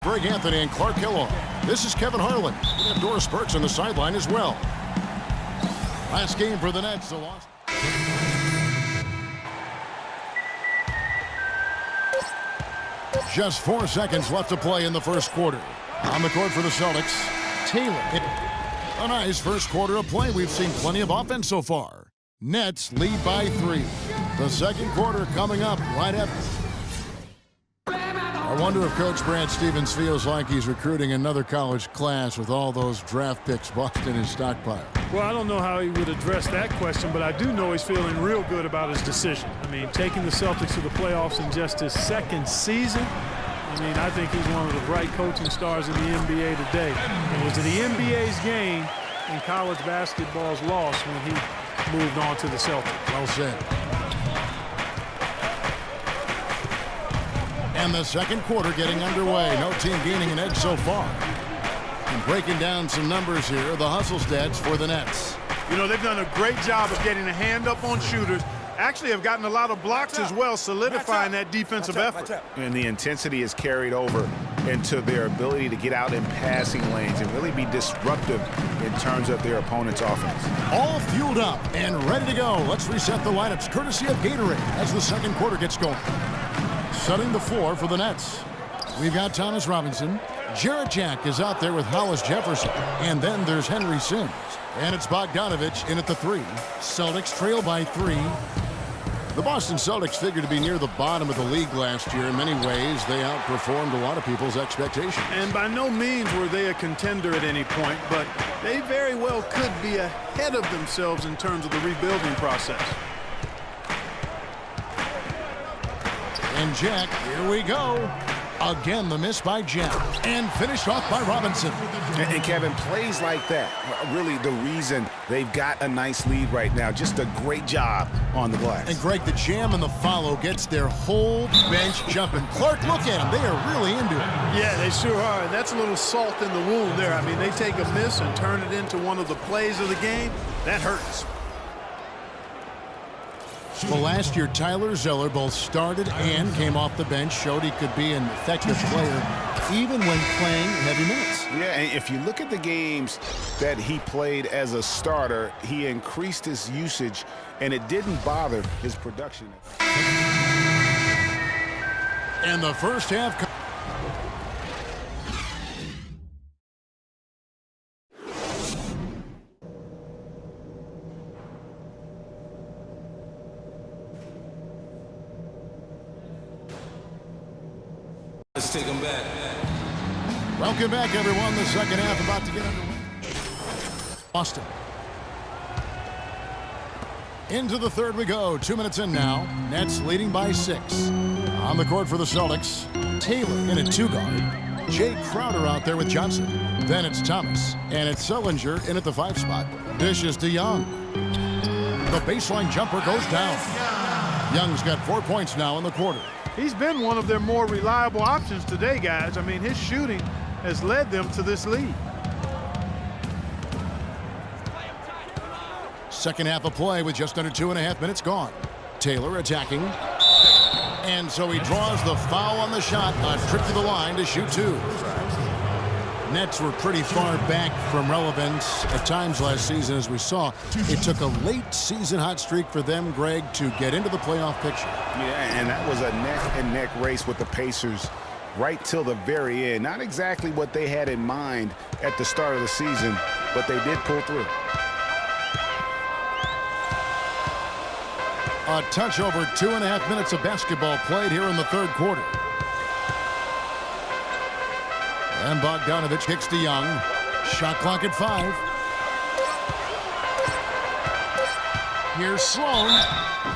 Greg Anthony and Clark Kellogg. This is Kevin Harlan. We have Doris Burks on the sideline as well. Last game for the Nets, the loss. Just 4 seconds left to play in the first quarter. On the court for the Celtics, Taylor. A nice first quarter of play. We've seen plenty of offense so far. Nets lead by 3. The second quarter coming up right after. I wonder if Coach Brad Stevens feels like he's recruiting another college class with all those draft picks boxed in his stockpile. Well, I don't know how he would address that question, but I do know he's feeling real good about his decision. I mean, taking the Celtics to the playoffs in just his second season, I mean, I think he's one of the bright coaching stars in the NBA today. It was the NBA's game and college basketball's loss when he moved on to the Celtics. Well said. And the second quarter getting underway. No team gaining an edge so far. And breaking down some numbers here, the hustle stats for the Nets. You know, they've done a great job of getting a hand up on shooters. Actually have gotten a lot of blocks as well, solidifying that defensive effort. And the intensity is carried over into their ability to get out in passing lanes and really be disruptive in terms of their opponent's offense. All fueled up and ready to go. Let's reset the lineups courtesy of Gatorade as the second quarter gets going. Setting the floor for the Nets. We've got Thomas Robinson. Jarrett Jack is out there with Hollis Jefferson. And then there's Henry Sims. And it's Bogdanovich in at the 3. Celtics trail by 3. The Boston Celtics figured to be near the bottom of the league last year. In many ways, they outperformed a lot of people's expectations. And by no means were they a contender at any point, but they very well could be ahead of themselves in terms of the rebuilding process. And Jack, here we go. Again, the miss by Jack. And finished off by Robinson. And Kevin, plays like that are really the reason they've got a nice lead right now. Just a great job on the glass. And Greg, the jam and the follow gets their whole bench jumping. Clark, look at them. They are really into it. Yeah, they sure are. And that's a little salt in the wound there. I mean, they take a miss and turn it into one of the plays of the game. That hurts. Well, last year, Tyler Zeller both started and came off the bench, showed he could be an effective player even when playing heavy minutes. Yeah, and if you look at the games that he played as a starter, he increased his usage, and it didn't bother his production. And the first half. Let's take them back. Welcome back, everyone. The second half about to get underway. Boston. Into the third we go. 2 minutes in now. Nets leading by 6. On the court for the Celtics, Taylor in at 2 guard. Jay Crowder out there with Johnson. Then it's Thomas. And it's Sullinger in at the 5 spot. Dishes to Young. The baseline jumper goes down. Young's got 4 points now in the quarter. He's been one of their more reliable options today, guys. I mean, his shooting has led them to this lead. Second half of play with just under 2.5 minutes gone. Taylor attacking. And so he draws the foul on the shot. A trip to the line to shoot 2. Nets were pretty far back from relevance at times last season, as we saw. It took a late season hot streak for them, Greg, to get into the playoff picture. Yeah, and that was a neck-and-neck race with the Pacers right till the very end. Not exactly what they had in mind at the start of the season, but they did pull through. A touch over 2.5 minutes of basketball played here in the third quarter. And Bogdanovich kicks to Young. Shot clock at 5. Here's Sloan.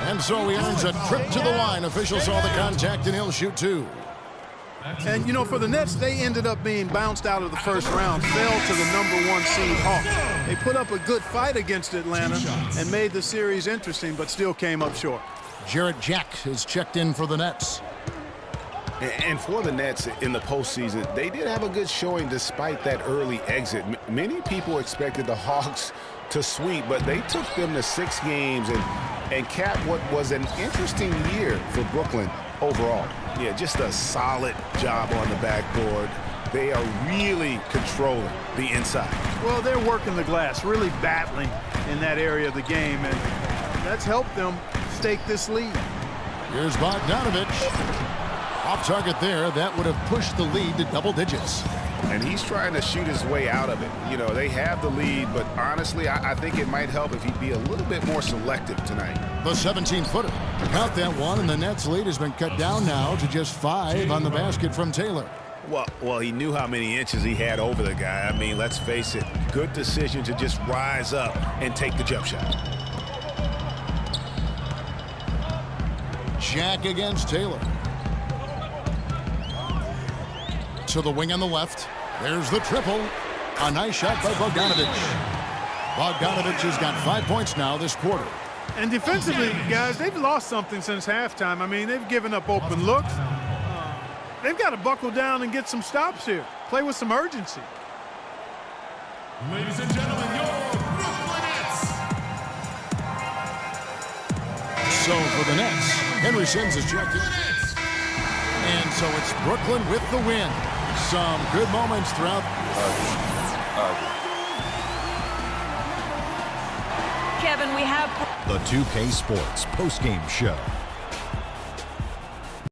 And so he earns a trip to the line. Officials saw the contact and he'll shoot 2. And, you know, for the Nets, they ended up being bounced out of the first round, fell to the #1 seed Hawks. They put up a good fight against Atlanta and made the series interesting, but still came up short. Jarrett Jack is checked in for the Nets. And for the Nets in the postseason, they did have a good showing despite that early exit. Many people expected the Hawks to sweep, but they took them to 6 games and capped what was an interesting year for Brooklyn overall. Yeah, just a solid job on the backboard. they are really controlling the inside. Well, they're working the glass, really battling in that area of the game, and that's helped them stake this lead. Here's Bogdanovich. Off target there. That would have pushed the lead to double digits. And he's trying to shoot his way out of it. You know, they have the lead, but honestly, I think it might help if he'd be a little bit more selective tonight. The 17-footer. Count that one, and the Nets' lead has been cut down now to just 5 on the basket from Taylor. Well, he knew how many inches he had over the guy. I mean, let's face it, good decision to just rise up and take the jump shot. Jack against Taylor. To the wing on the left. There's the triple. A nice shot by Bogdanovich. Bogdanovich has got 5 points now this quarter. And defensively, guys, they've lost something since halftime. I mean, they've given up open looks. They've got to buckle down and get some stops here. Play with some urgency. Ladies and gentlemen, your Brooklyn Nets. So for the Nets, Henry Sims is checked in. And so it's Brooklyn with the win. Some good moments throughout. Kevin, we have The 2K Sports postgame show.